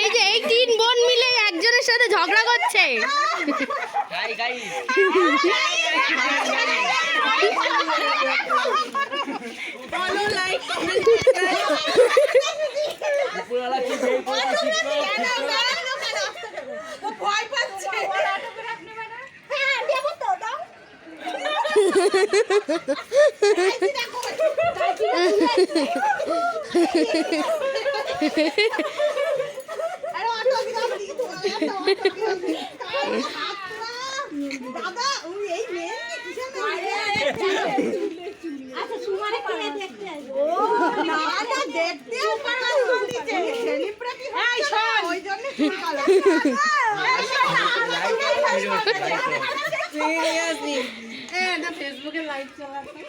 এই যে এই 3 বোন মিলে একজনের সাথে ঝগড়া করছে। ফেসবুকে লাইভ চালাতে